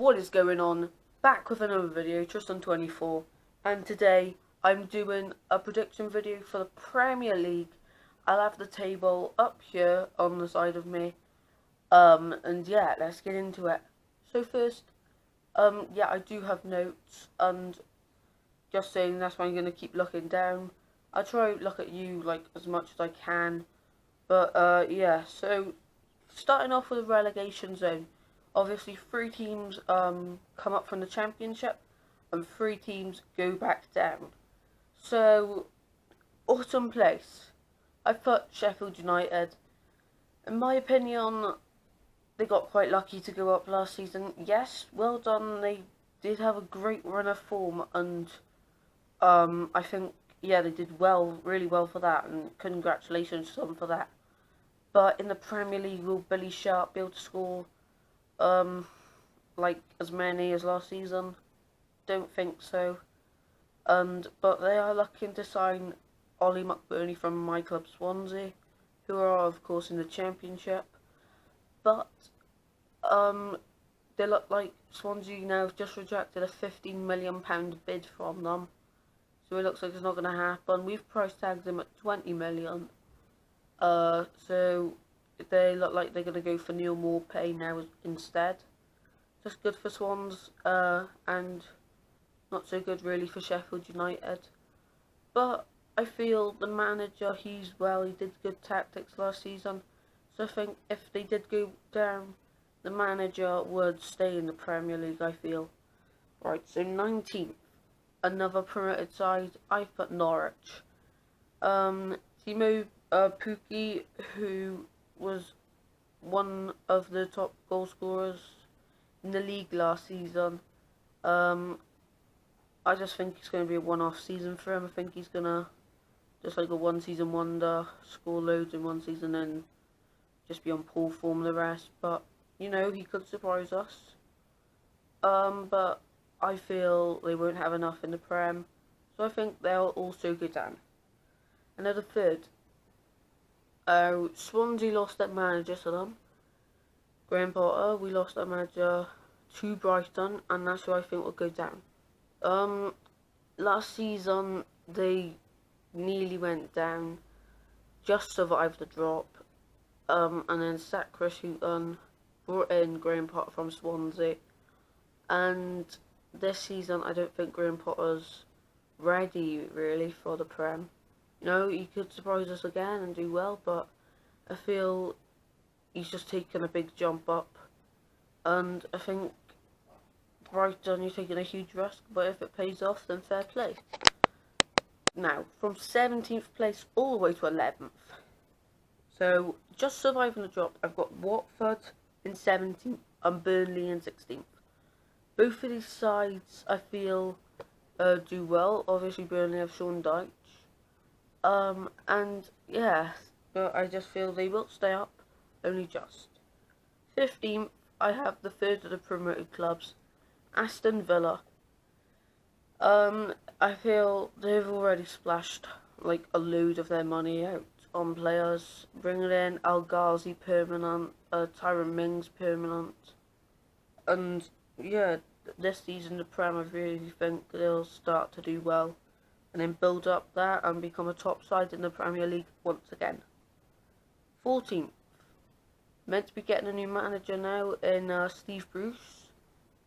What is going on? Back with another video, Tristan24, and today I'm doing a prediction video for the Premier League. I'll have the table up here on the side of me, and yeah, let's get into it. So first, yeah, I do have notes, and just saying that's why I'm going to keep looking down. I'll try to look at you like as much as I can, but yeah, so starting off with the relegation zone. Obviously, 3 teams come up from the Championship, and 3 teams go back down. So, autumn place. I put Sheffield United. In my opinion, they got quite lucky to go up last season. Yes, well done. They did have a great run of form, and I think, yeah, they did well, really well for that, and congratulations to them for that. But in the Premier League, will Billy Sharp be able to score like as many as last season? Don't think so. But they are looking to sign Ollie McBurney from my club Swansea, who are of course in the Championship. But they look like Swansea now have just rejected a £15 million bid from them, so it looks like it's not going to happen. We've price tagged them at 20 million. So they look like they're going to go for Neil Maupay now instead. Just good for Swans, and not so good really for Sheffield United. But I feel the manager, he did good tactics last season. So I think if they did go down, the manager would stay in the Premier League, I feel. Right, so 19th, another promoted side. I've put Norwich. Timo Pukki, who was one of the top goal scorers in the league last season. I just think it's going to be a one-off season for him. I think he's going to, just like a one-season wonder, score loads in one season and just be on poor form the rest. But, you know, he could surprise us. But I feel they won't have enough in the Prem, so I think they'll also go down. Another third. Swansea lost their manager to them. Graham Potter, we lost our manager to Brighton, and that's who I think will go down. Last season they nearly went down, just survived the drop, and then sacked Chris Hughton, brought in Graham Potter from Swansea, and this season I don't think Graham Potter's ready really for the Prem. You know, he could surprise us again and do well, but I feel he's just taken a big jump up, and I think Brighton, you're taking a huge risk, but if it pays off, then fair play. Now, from 17th place all the way to 11th, so just surviving the drop, I've got Watford in 17th and Burnley in 16th. Both of these sides, I feel, do well. Obviously, Burnley have Sean Dyche. And yeah, but I just feel they will stay up, only just. 15th, I have the third of the promoted clubs, Aston Villa. I feel they've already splashed like a load of their money out on players, bringing in Al Ghazi permanent, Tyrone Mings permanent, and yeah, this season the Prem, I really think they'll start to do well, and then build up that and become a top side in the Premier League once again. 14th, meant to be getting a new manager now in Steve Bruce.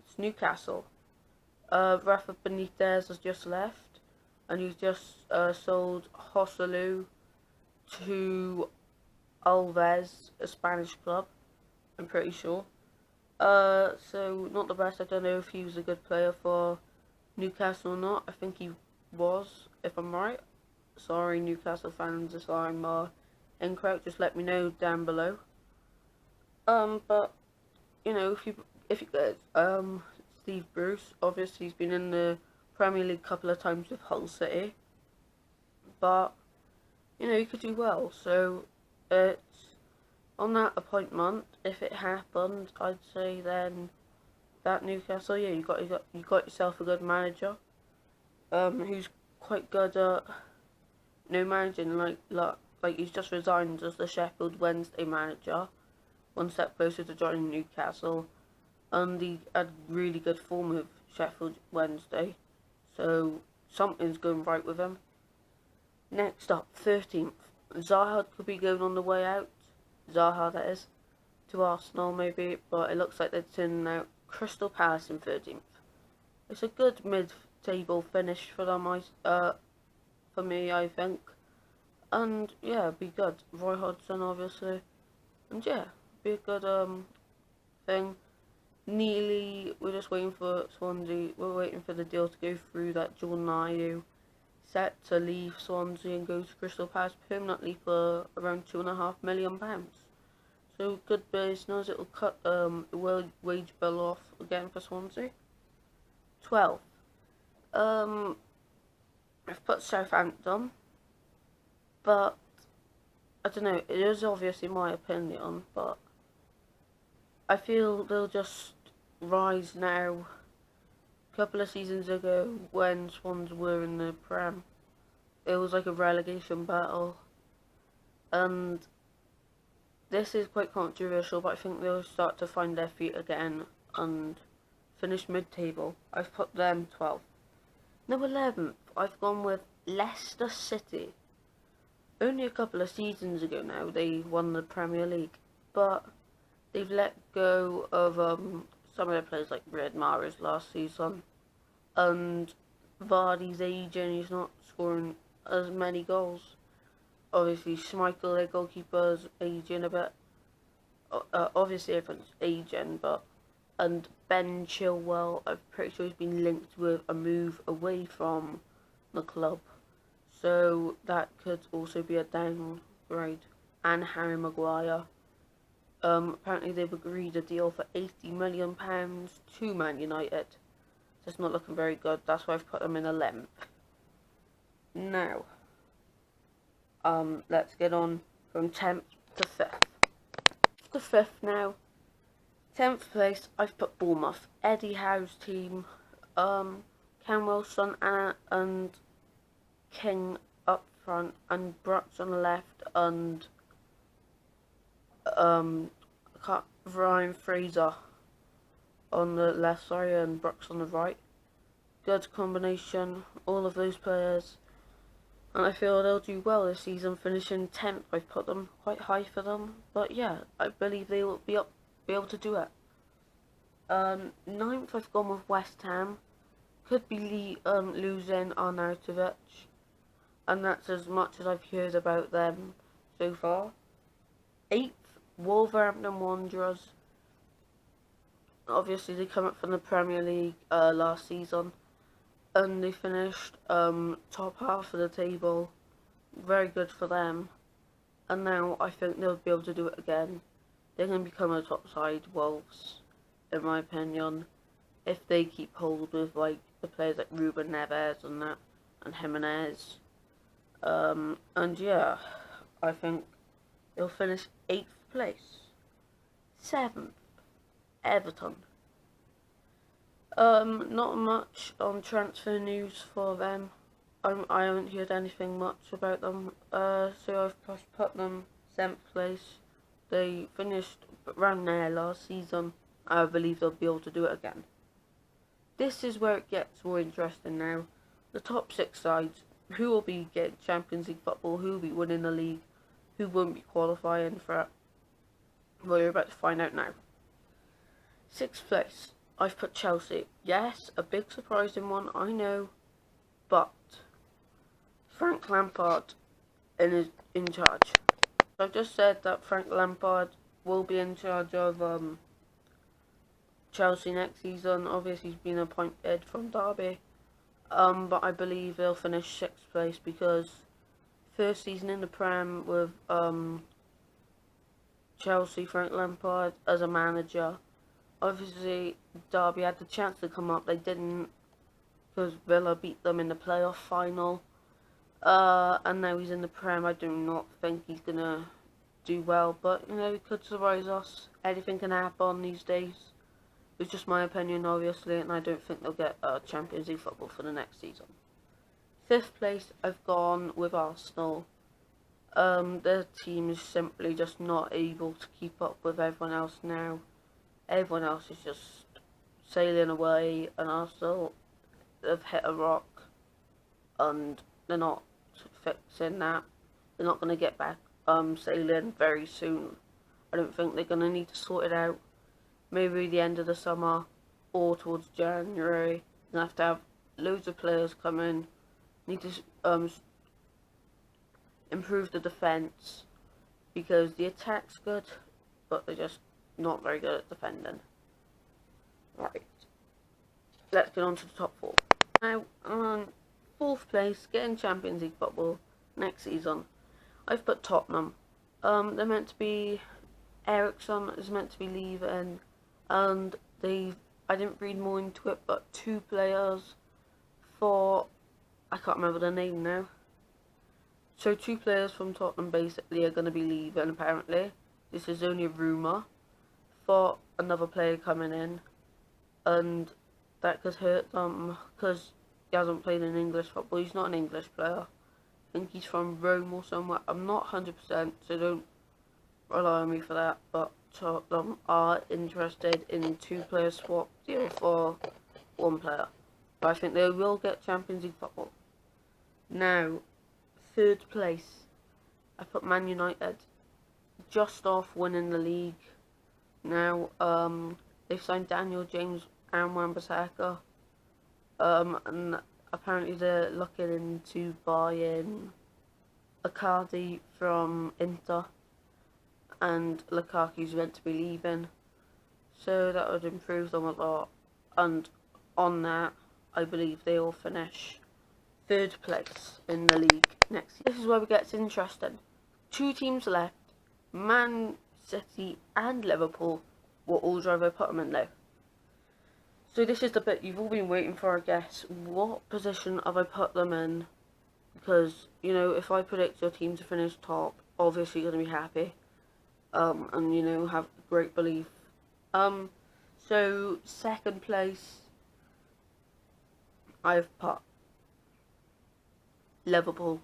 It's Newcastle. Rafa Benitez has just left, and he's just sold Joselu to Alves, a Spanish club, I'm pretty sure. So not the best. I don't know if he was a good player for Newcastle or not. I think he was, if I'm right. Sorry, Newcastle fans, if I'm incorrect, just let me know down below. But you know, if you guys, Steve Bruce, obviously he's been in the Premier League a couple of times with Hull City, but you know, he could do well. So it's on that appointment. If it happened, I'd say then that Newcastle, yeah, you got yourself a good manager, who's quite good at managing. Like he's just resigned as the Sheffield Wednesday manager, one step closer to joining Newcastle. and he had really good form with Sheffield Wednesday, so something's going right with him. Next up, 13th. Zaha could be going on the way out. Zaha, that is. To Arsenal, maybe, but it looks like they're turning out Crystal Palace in 13th. It's a good mid-table finish for them, for me, I think. And yeah, be good. Roy Hodgson, obviously. And yeah, be a good thing. Nearly, we're just waiting for Swansea. We're waiting for the deal to go through that Jordan Ayew set to leave Swansea and go to Crystal Palace permanently for around £2.5 million. So good business. It'll cut the wage bill off again for Swansea. 12. I've put Southampton, but I don't know. It is obviously my opinion, but I feel they'll just rise now. A couple of seasons ago, when Swans were in the Prem, it was like a relegation battle, and this is quite controversial, but I think they'll start to find their feet again and finish mid-table. I've put them 12. Number 11th, I've gone with Leicester City. Only a couple of seasons ago now, they won the Premier League, but they've let go of some of their players like Riyad Mahrez last season, and Vardy's aging, he's not scoring as many goals. Obviously, Schmeichel, their goalkeeper's aging a bit. Obviously, everyone's aging, and Ben Chilwell, I'm pretty sure he's been linked with a move away from the club, so that could also be a downgrade. And Harry Maguire. Apparently they've agreed a deal for £80 million to Man United. So it's not looking very good. That's why I've put them in 11th. Now, let's get on from 10th to 5th. To 5th now. 10th place, I've put Bournemouth. Eddie Howe's team. Ken Wilson and King up front, and Brooks on the left, and Ryan Fraser on the left, and Brooks on the right. Good combination, all of those players, and I feel they'll do well this season, finishing 10th. I've put them quite high for them, but yeah, I believe they will be able to do it. 9th, I've gone with West Ham. Could be losing Arnautovic, and that's as much as I've heard about them so far. 8th, Wolverhampton Wanderers. Obviously, they come up from the Premier League last season, and they finished top half of the table. Very good for them. And now I think they'll be able to do it again. They're going to become a top side, Wolves, in my opinion, if they keep hold with like the players like Ruben Neves and that, and Jimenez. And yeah, I think they'll finish 8th place. 7th, Everton. Not much on transfer news for them. I haven't heard anything much about them. So I've just put them 7th place. They finished around there last season. I believe they'll be able to do it again. This is where it gets more interesting now. The top 6 sides. Who will be getting Champions League football? Who will be winning the league? Who won't be qualifying for it? Well, you're about to find out now. 6th place, I've put Chelsea. Yes, a big surprising one, I know, but Frank Lampard is in charge. I've just said that Frank Lampard will be in charge of Chelsea next season. Obviously, he's been appointed from Derby. But I believe they'll finish 6th place because first season in the Prem with Chelsea, Frank Lampard as a manager. Obviously, Derby had the chance to come up. They didn't because Villa beat them in the playoff final. And now he's in the Prem. I do not think he's going to do well. But, you know, he could surprise us. Anything can happen these days. It's just my opinion, obviously, and I don't think they'll get Champions League football for the next season. 5th place, I've gone with Arsenal. Their team is simply just not able to keep up with everyone else now. Everyone else is just sailing away, and Arsenal have hit a rock, and they're not fixing that. They're not going to get back sailing very soon. I don't think they're going to need to sort it out. Maybe the end of the summer or towards January. You're going to have loads of players come in. Need to improve the defence, because the attack's good, but they're just not very good at defending. Right. Let's get on to the top 4. Now, on 4th place, getting Champions League football next season, I've put Tottenham. They're meant to be... Ericsson is meant to be leaving, and I didn't read more into it, but 2 players for... I can't remember the name now. So 2 players from Tottenham basically are going to be leaving, apparently. This is only a rumour. For another player coming in, and that could hurt them, because he hasn't played in English football. He's not an English player. I think he's from Rome or somewhere. I'm not 100%, so don't rely on me for that, but Tottenham are interested in 2 player swap deal for 1 player. But I think they will get Champions League football. Now, 3rd place, I put Man United, just off winning the league. Now, they've signed Daniel James and Wan-Bissaka, and apparently they're looking into buying Icardi from Inter, and Lukaku's meant to be leaving, so that would improve them a lot. And on that, I believe they will finish 3rd place in the league next year. This is where it gets interesting. 2 teams left, Man City and Liverpool. What order have I put them in now? So this is the bit you've all been waiting for, I guess. What position have I put them in? Because, you know, if I predict your team to finish top, obviously you're going to be happy. And, you know, have great belief. So 2nd place, I've put Liverpool.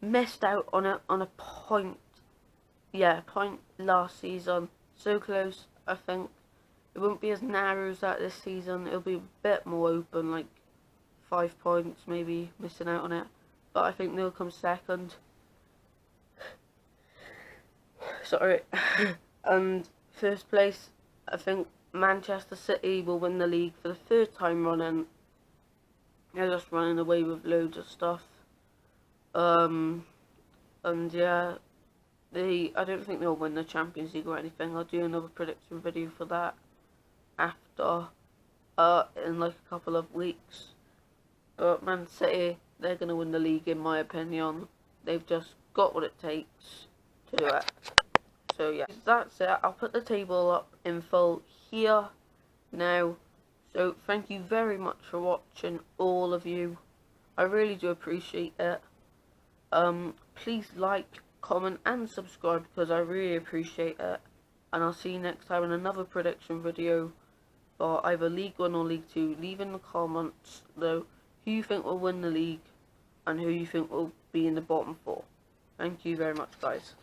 Missed out on a point. Yeah, point last season. So close, I think. It won't be as narrow as that this season. It'll be a bit more open, like 5 points maybe, missing out on it. But I think they'll come 2nd. Sorry. And 1st place, I think Manchester City will win the league for the 3rd time running. They're just running away with loads of stuff. And yeah, I don't think they'll win the Champions League or anything. I'll do another prediction video for that after, in like a couple of weeks. But Man City, they're going to win the league in my opinion. They've just got what it takes to do it. So yeah, that's it. I'll put the table up in full here now. So thank you very much for watching, all of you. I really do appreciate it. Please like, comment and subscribe, because I really appreciate it. And I'll see you next time in another prediction video for either League 1 or League 2. Leave in the comments though who you think will win the league and who you think will be in the bottom 4. Thank you very much, guys.